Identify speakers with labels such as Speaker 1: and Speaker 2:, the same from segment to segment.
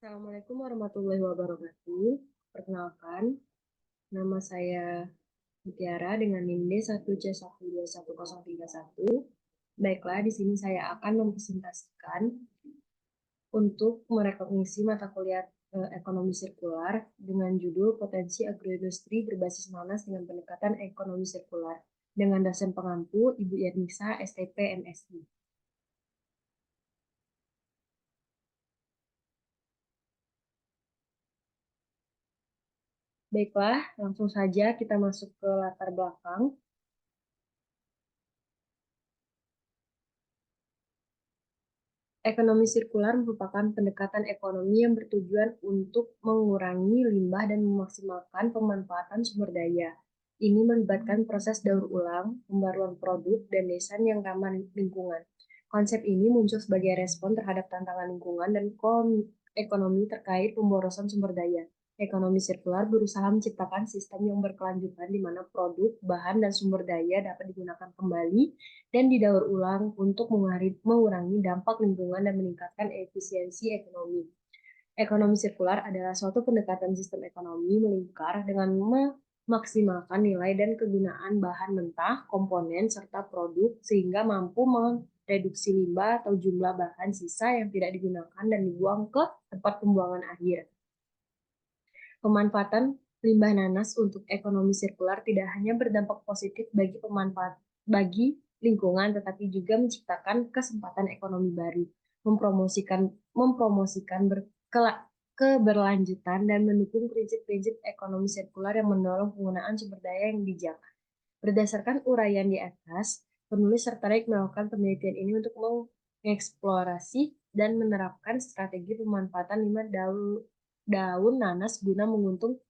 Speaker 1: Assalamualaikum warahmatullahi wabarakatuh. Perkenalkan, nama saya Mutiara dengan NIM D1C121031. Baiklah, di sini saya akan mempresentasikan untuk merekognisi mata kuliah ekonomi sirkular dengan judul Potensi Agroindustri Berbasis Nanas dengan Pendekatan Ekonomi Sirkular dengan dosen pengampu Ibu Yernisa, STP, MSI. Baiklah, langsung saja kita masuk ke latar belakang. Ekonomi sirkular merupakan pendekatan ekonomi yang bertujuan untuk mengurangi limbah dan memaksimalkan pemanfaatan sumber daya. Ini melibatkan proses daur ulang, pembaruan produk, dan desain yang ramah lingkungan. Konsep ini muncul sebagai respon terhadap tantangan lingkungan dan ekonomi terkait pemborosan sumber daya. Ekonomi sirkular berusaha menciptakan sistem yang berkelanjutan di mana produk, bahan, dan sumber daya dapat digunakan kembali dan didaur ulang untuk mengurangi dampak lingkungan dan meningkatkan efisiensi ekonomi. Ekonomi sirkular adalah suatu pendekatan sistem ekonomi melingkar dengan memaksimalkan nilai dan kegunaan bahan mentah, komponen, serta produk sehingga mampu mereduksi limbah atau jumlah bahan sisa yang tidak digunakan dan dibuang ke tempat pembuangan akhir. Pemanfaatan limbah nanas untuk ekonomi sirkular tidak hanya berdampak positif bagi lingkungan, tetapi juga menciptakan kesempatan ekonomi baru, mempromosikan keberlanjutan dan mendukung prinsip-prinsip ekonomi sirkular yang mendorong penggunaan sumber daya yang bijak. Berdasarkan uraian di atas, penulis tertarik melakukan penelitian ini untuk mengeksplorasi dan menerapkan strategi pemanfaatan limbah daun nanas guna mendukung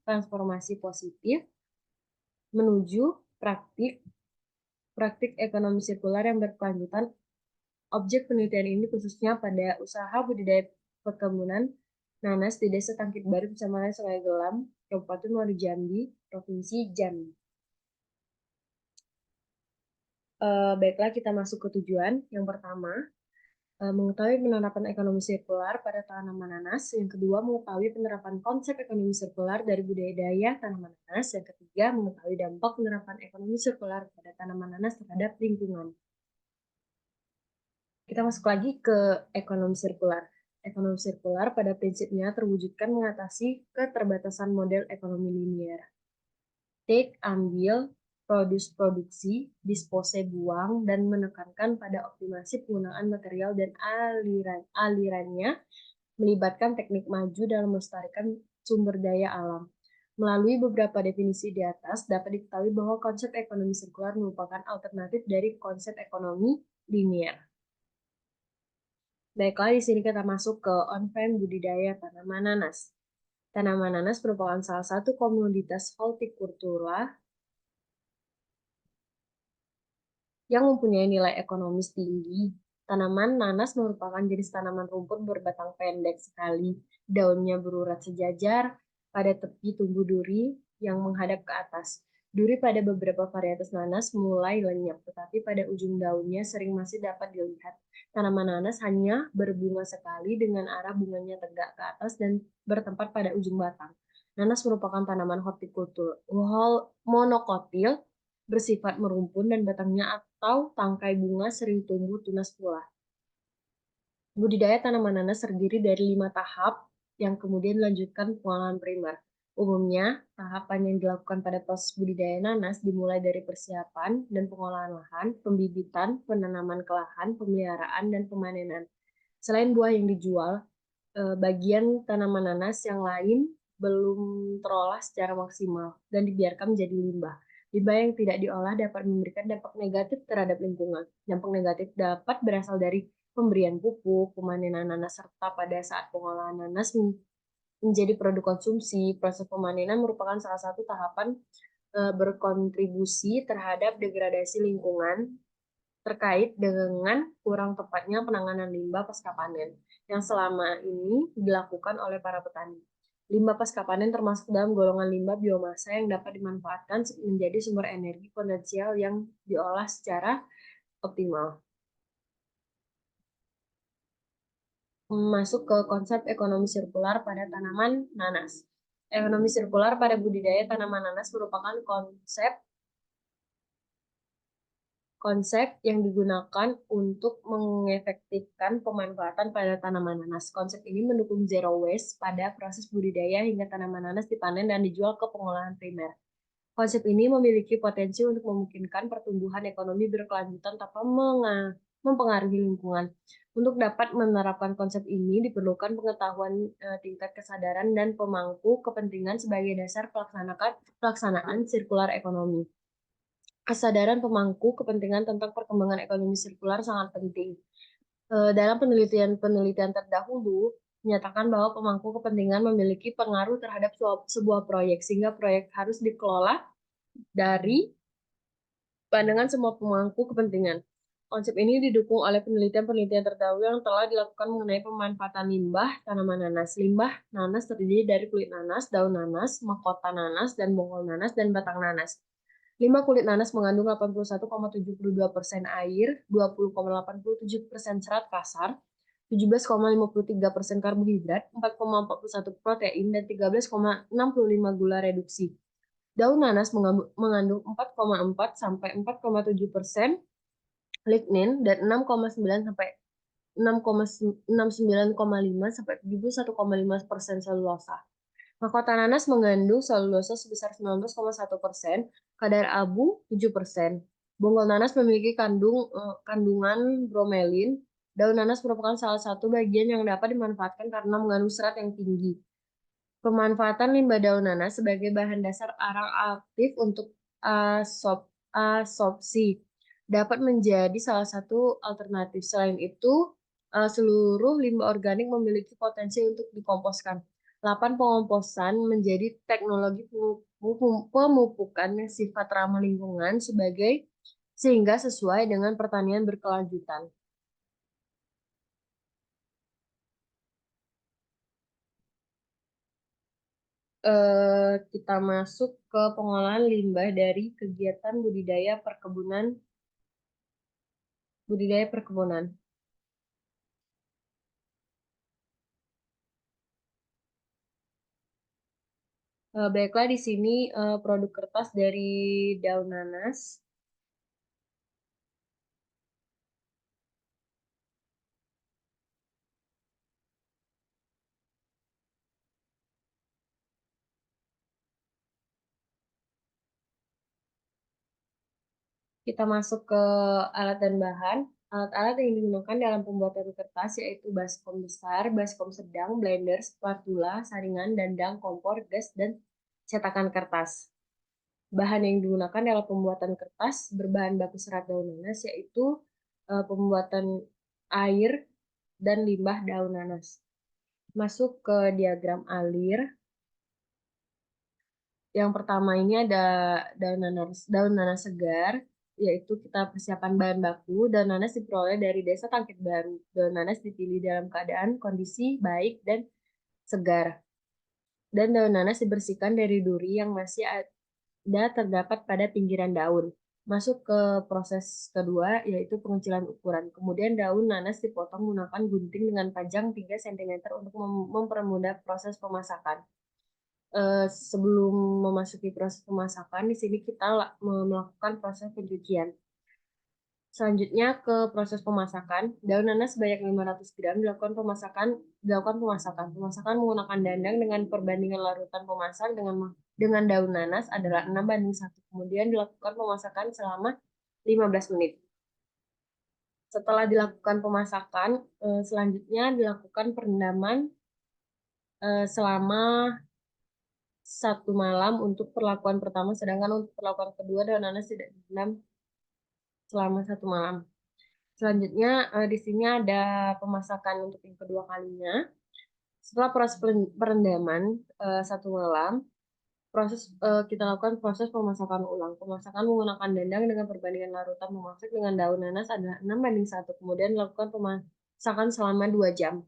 Speaker 1: transformasi positif menuju praktik ekonomi sirkular yang berkelanjutan. Objek penelitian ini khususnya pada usaha budidaya perkebunan nanas di Desa Tangkit Baru, Kecamatan Sungai Gelam, Kabupaten Muaro Jambi, Provinsi Jambi. Baiklah, kita masuk ke tujuan. Yang pertama, mengetahui penerapan ekonomi sirkular pada tanaman nanas. Yang kedua, mengetahui penerapan konsep ekonomi sirkular dari budidaya tanaman nanas. Yang ketiga, mengetahui dampak penerapan ekonomi sirkular pada tanaman nanas terhadap lingkungan. Kita masuk lagi ke ekonomi sirkular. Ekonomi sirkular pada prinsipnya terwujudkan mengatasi keterbatasan model ekonomi linier. Take, ambil, produksi, dispose, buang, dan menekankan pada optimasi penggunaan material dan alirannya, melibatkan teknik maju dalam melestarikan sumber daya alam. Melalui beberapa definisi di atas, dapat diketahui bahwa konsep ekonomi sirkular merupakan alternatif dari konsep ekonomi linier. Baiklah, di sini kita masuk ke on-farm budidaya tanaman nanas. Tanaman nanas merupakan salah satu komoditas hortikultura yang mempunyai nilai ekonomis tinggi. Tanaman nanas merupakan jenis tanaman rumput berbatang pendek sekali. Daunnya berurat sejajar, pada tepi tumbuh duri yang menghadap ke atas. Duri pada beberapa varietas nanas mulai lenyap, tetapi pada ujung daunnya sering masih dapat dilihat. Tanaman nanas hanya berbunga sekali dengan arah bunganya tegak ke atas dan bertempat pada ujung batang. Nanas merupakan tanaman hortikultur monokotil, bersifat merumpun dan batangnya atau tangkai bunga sering tumbuh tunas pula. Budidaya tanaman nanas terdiri dari 5 tahap yang kemudian dilanjutkan pengolahan primer. Umumnya, tahapan yang dilakukan pada proses budidaya nanas dimulai dari persiapan dan pengolahan lahan, pembibitan, penanaman ke lahan, pemeliharaan, dan pemanenan. Selain buah yang dijual, bagian tanaman nanas yang lain belum terolah secara maksimal dan dibiarkan menjadi limbah. Limbah yang tidak diolah dapat memberikan dampak negatif terhadap lingkungan. Dampak negatif dapat berasal dari pemberian pupuk, pemanenan nanas, serta pada saat pengolahan nanas menjadi produk konsumsi. Proses pemanenan merupakan salah satu tahapan berkontribusi terhadap degradasi lingkungan terkait dengan kurang tepatnya penanganan limbah pasca panen yang selama ini dilakukan oleh para petani. Limbah pasca panen termasuk dalam golongan limbah biomasa yang dapat dimanfaatkan menjadi sumber energi potensial yang diolah secara optimal. masuk ke konsep ekonomi sirkular pada tanaman nanas. Ekonomi sirkular pada budidaya tanaman nanas merupakan konsep konsep yang digunakan untuk mengefektifkan pemanfaatan pada tanaman nanas. Konsep ini mendukung zero waste pada proses budidaya hingga tanaman nanas dipanen dan dijual ke pengolahan primer. Konsep ini memiliki potensi untuk memungkinkan pertumbuhan ekonomi berkelanjutan tanpa mempengaruhi lingkungan. Untuk dapat menerapkan konsep ini diperlukan pengetahuan tingkat kesadaran dan pemangku kepentingan sebagai dasar pelaksanaan sirkular ekonomi. Kesadaran pemangku kepentingan tentang perkembangan ekonomi sirkular sangat penting. Dalam penelitian terdahulu, menyatakan bahwa pemangku kepentingan memiliki pengaruh terhadap sebuah proyek, sehingga proyek harus dikelola dari pandangan semua pemangku kepentingan. Konsep ini didukung oleh penelitian-penelitian terdahulu yang telah dilakukan mengenai pemanfaatan limbah tanaman nanas. Limbah nanas terdiri dari kulit nanas, daun nanas, mahkota nanas, dan bonggol nanas, dan batang nanas. Limbah kulit nanas mengandung 81,72% air, 20,87% serat kasar, 17,53% karbohidrat, 4,41 protein, dan 13,65 gula reduksi. Daun nanas mengandung 4,4 sampai 4,7% lignin dan 6,9 sampai 69,5 sampai 71,5% selulosa. Mahkota nanas mengandung selulosa sebesar 19,1%, kadar abu 7%. Bonggol nanas memiliki kandungan bromelin. Daun nanas merupakan salah satu bagian yang dapat dimanfaatkan karena mengandung serat yang tinggi. Pemanfaatan limbah daun nanas sebagai bahan dasar arang aktif untuk absorpsi dapat menjadi salah satu alternatif. Selain itu, seluruh limbah organik memiliki potensi untuk dikomposkan. Lapan pengomposan menjadi teknologi pemupukan yang sifat ramah lingkungan sehingga sesuai dengan pertanian berkelanjutan. Kita masuk ke pengolahan limbah dari kegiatan budidaya perkebunan. Baiklah di sini produk kertas dari daun nanas. Kita masuk ke alat dan bahan. Alat-alat yang digunakan dalam pembuatan kertas yaitu baskom besar, baskom sedang, blender, spatula, saringan, dandang, kompor, gas, dan cetakan kertas. Bahan yang digunakan dalam pembuatan kertas berbahan baku serat daun nanas yaitu pembuatan air dan limbah daun nanas. Masuk ke diagram alir. Yang pertama ini ada daun nanas segar, yaitu kita persiapan bahan baku. Daun nanas diperoleh dari Desa Tangkit Baru. Daun nanas dipilih dalam keadaan kondisi baik dan segar. Dan daun nanas dibersihkan dari duri yang masih ada terdapat pada pinggiran daun. Masuk ke proses kedua, yaitu pengecilan ukuran. Kemudian daun nanas dipotong menggunakan gunting dengan panjang 3 cm untuk mempermudah proses pemasakan. Sebelum memasuki proses pemasakan, di sini kita melakukan proses pencucian. Selanjutnya ke proses pemasakan. Daun nanas sebanyak 500 gram dilakukan pemasakan. Pemasakan menggunakan dandang dengan perbandingan larutan pemasak dengan daun nanas adalah 6:1. Kemudian dilakukan pemasakan selama 15 menit. Setelah dilakukan pemasakan, selanjutnya dilakukan perendaman selama 1 malam untuk perlakuan pertama, sedangkan untuk perlakuan kedua daun nanas tidak direndam selama 1 malam. Selanjutnya di sini ada pemasakan untuk yang kedua kalinya. Setelah proses perendaman 1 malam, kita lakukan proses pemasakan ulang. Pemasakan menggunakan dandang dengan perbandingan larutan memasak dengan daun nanas adalah 6:1. Kemudian dilakukan pemasakan selama 2 jam.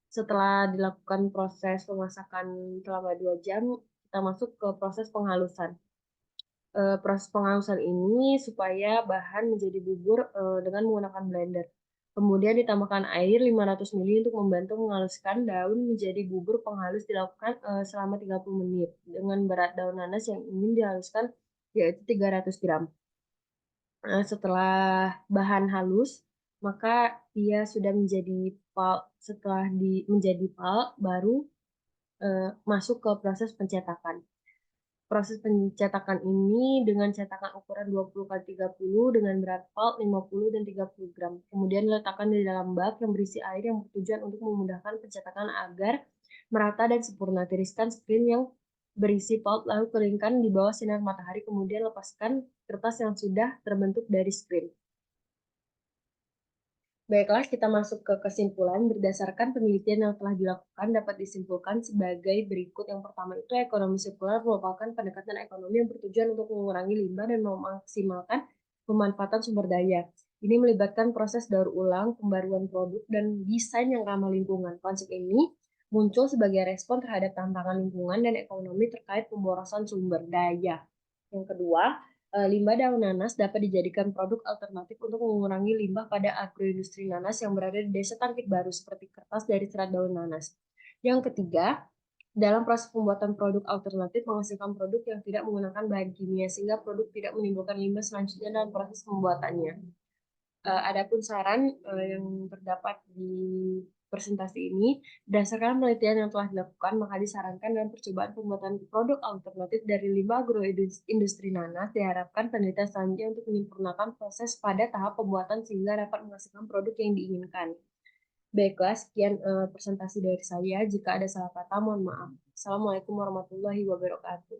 Speaker 1: Setelah dilakukan proses pemasakan selama 2 jam, kita masuk ke proses penghalusan. Proses penghalusan ini supaya bahan menjadi bubur dengan menggunakan blender. Kemudian ditambahkan air 500 ml untuk membantu menghaluskan daun menjadi bubur penghalus dilakukan selama 30 menit dengan berat daun nanas yang ingin dihaluskan yaitu 300 gram. Setelah bahan halus, maka dia sudah menjadi pulp. Setelah menjadi pulp, baru masuk ke proses pencetakan. Proses pencetakan ini dengan cetakan ukuran 20 kali 30 dengan berat pulp 50 dan 30 gram. Kemudian diletakkan di dalam bak yang berisi air yang bertujuan untuk memudahkan pencetakan agar merata dan sempurna. Tiriskan screen yang berisi pulp lalu keringkan di bawah sinar matahari, kemudian lepaskan kertas yang sudah terbentuk dari screen. Baiklah, kita masuk ke kesimpulan. Berdasarkan penelitian yang telah dilakukan, dapat disimpulkan sebagai berikut. Yang pertama itu ekonomi sirkular merupakan pendekatan ekonomi yang bertujuan untuk mengurangi limbah dan memaksimalkan pemanfaatan sumber daya. Ini melibatkan proses daur ulang, pembaruan produk, dan desain yang ramah lingkungan. Konsep ini muncul sebagai respon terhadap tantangan lingkungan dan ekonomi terkait pemborosan sumber daya. Yang kedua, limbah daun nanas dapat dijadikan produk alternatif untuk mengurangi limbah pada agroindustri nanas yang berada di Desa Tangkit Baru seperti kertas dari serat daun nanas. Yang ketiga, dalam proses pembuatan produk alternatif menghasilkan produk yang tidak menggunakan bahan kimia sehingga produk tidak menimbulkan limbah selanjutnya dalam proses pembuatannya. Adapun saran yang terdapat di presentasi ini, berdasarkan penelitian yang telah dilakukan, maka disarankan dalam percobaan pembuatan produk alternatif dari limbah agroindustri nanas, diharapkan penelitian selanjutnya untuk menyempurnakan proses pada tahap pembuatan sehingga dapat menghasilkan produk yang diinginkan. Baiklah, sekian presentasi dari saya. Jika ada salah kata, mohon maaf. Assalamualaikum warahmatullahi wabarakatuh.